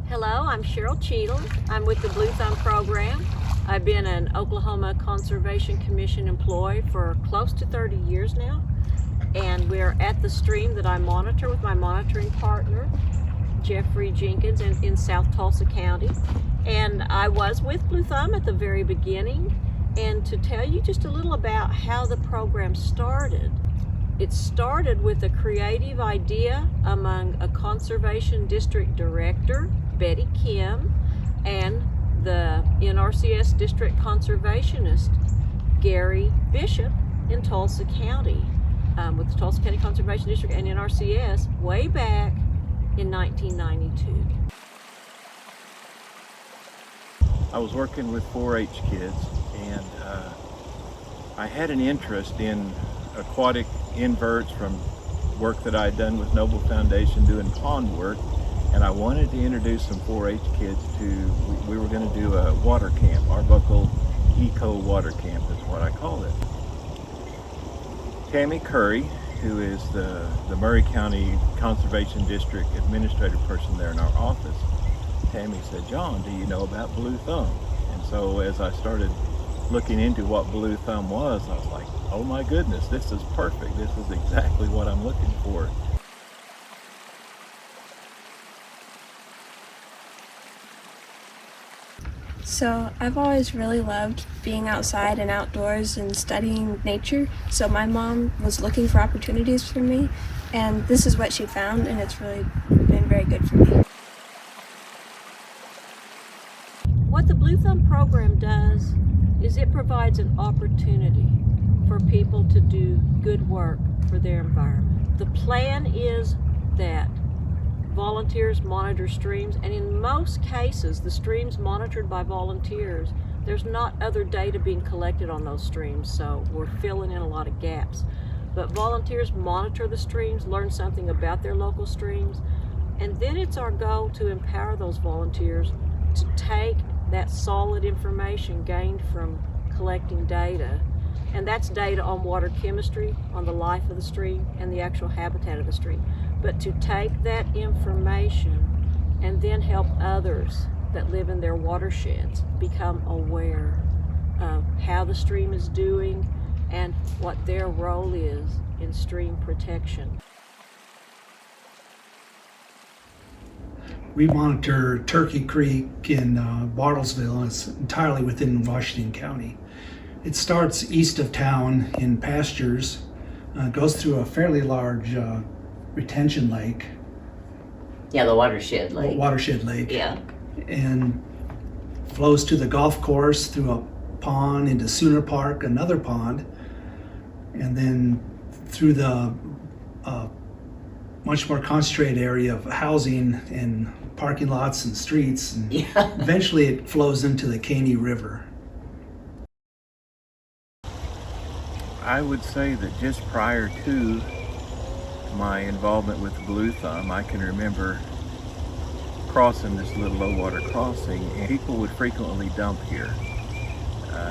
Hello, I'm Cheryl Cheadle. I'm with the Blue Thumb program. I've been an Oklahoma Conservation Commission employee for close to 30 years now. And we're at the stream that I monitor with my monitoring partner, Jeffrey Jenkins, in South Tulsa County. And I was with Blue Thumb at the very beginning. And to tell you just a little about how the program started, it started with a creative idea among a conservation district director, Betty Kim, and the NRCS district conservationist, Gary Bishop, in Tulsa County, with the Tulsa County Conservation District and NRCS way back in 1992. I was working with 4-H kids, and I had an interest in aquatic inverts from work that I had done with Noble Foundation doing pond work, and I wanted to introduce some 4-H kids to, we were going to do a water camp, Arbuckle Eco Water Camp is what I call it. Tammy Curry, who is the Murray County Conservation District administrative person there in our office, Tammy said, "John, do you know about Blue Thumb?" And so as I started looking into what Blue Thumb was, I was like, oh my goodness, this is perfect. This is exactly what I'm looking for. So I've always really loved being outside and outdoors and studying nature. So my mom was looking for opportunities for me, and this is what she found, and it's really been very good for me. What the Blue Thumb program does is it provides an opportunity for people to do good work for their environment. The plan is that volunteers monitor streams, and in most cases, the streams monitored by volunteers, there's not other data being collected on those streams, so we're filling in a lot of gaps. But volunteers monitor the streams, learn something about their local streams, and then it's our goal to empower those volunteers to take that solid information gained from collecting data, and that's data on water chemistry, on the life of the stream, and the actual habitat of the stream. But to take that information and then help others that live in their watersheds become aware of how the stream is doing and what their role is in stream protection. We monitor Turkey Creek in Bartlesville, and it's entirely within Washington County. It starts east of town in pastures, goes through a fairly large retention lake. Yeah, the watershed lake. Watershed lake. Yeah. And flows to the golf course through a pond into Sooner Park, another pond, and then through the much more concentrated area of housing and parking lots and streets, and eventually it flows into the Caney River. I would say that just prior to my involvement with Blue Thumb, I can remember crossing this little low water crossing, and people would frequently dump here.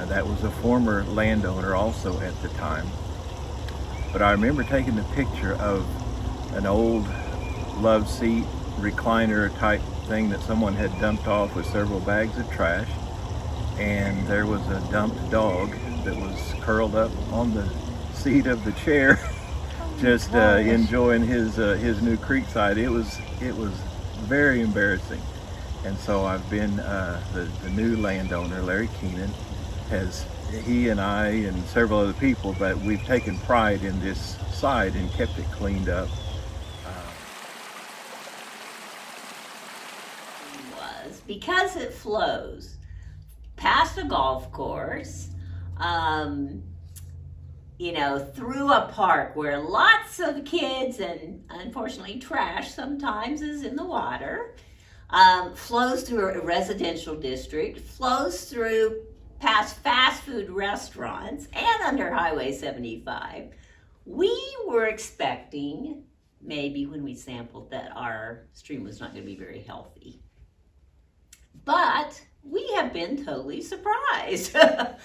That was a former landowner also at the time. But I remember taking a picture of an old love seat recliner type thing that someone had dumped off with several bags of trash, and there was a dumped dog that was curled up on the seat of the chair just enjoying his new Creekside. It was very embarrassing. And so I've been the new landowner, Larry Keenan, he and I and several other people, but we've taken pride in this side and kept it cleaned up. Was because it flows past a golf course, through a park where lots of kids and unfortunately trash sometimes is in the water, flows through a residential district, flows through past fast food restaurants and under Highway 75. We were expecting maybe when we sampled that our stream was not going to be very healthy. But we have been totally surprised that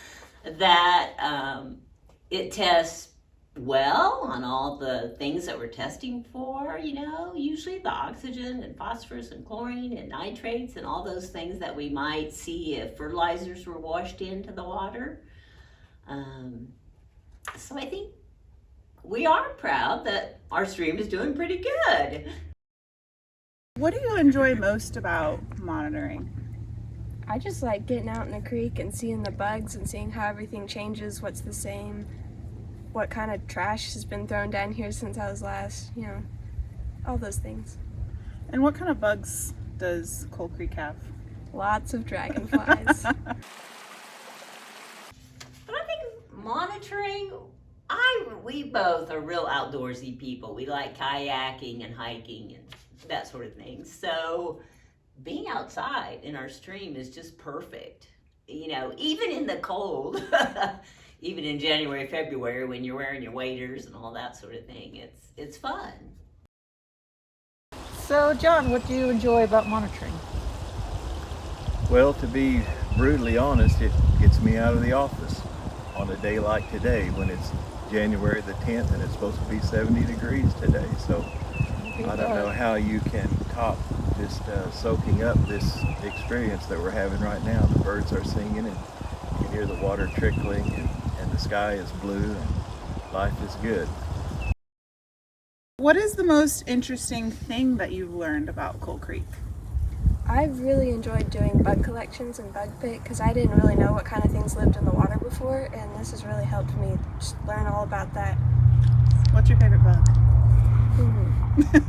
it tests well on all the things that we're testing for, usually the oxygen and phosphorus and chlorine and nitrates and all those things that we might see if fertilizers were washed into the water. So I think we are proud that our stream is doing pretty good. What do you enjoy most about monitoring? I just like getting out in the creek and seeing the bugs and seeing how everything changes, what's the same, what kind of trash has been thrown down here since I was last, all those things. And what kind of bugs does Coal Creek have? Lots of dragonflies. But I think monitoring, we both are real outdoorsy people. We like kayaking and hiking and that sort of thing. So being outside in our stream is just perfect. Even in the cold, even in January, February, when you're wearing your waders and all that sort of thing, it's fun. So, John, what do you enjoy about monitoring? Well, to be brutally honest, it gets me out of the office on a day like today when it's January the 10th and it's supposed to be 70 degrees today. So I don't know how you can top just soaking up this experience that we're having right now. The birds are singing and you can hear the water trickling and the sky is blue and life is good. What is the most interesting thing that you've learned about Coal Creek? I've really enjoyed doing bug collections and bug pick because I didn't really know what kind of things lived in the water before, and this has really helped me just learn all about that. What's your favorite bug?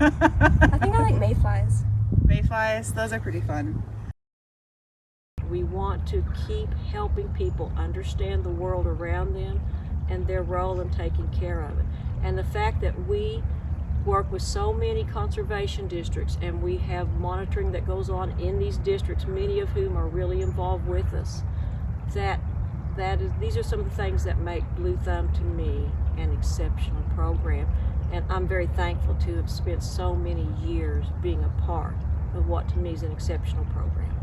I think I like mayflies. Mayflies, those are pretty fun. We want to keep helping people understand the world around them and their role in taking care of it. And the fact that we work with so many conservation districts and we have monitoring that goes on in these districts, many of whom are really involved with us, these are some of the things that make Blue Thumb to me an exceptional program. And I'm very thankful to have spent so many years being a part of what to me is an exceptional program.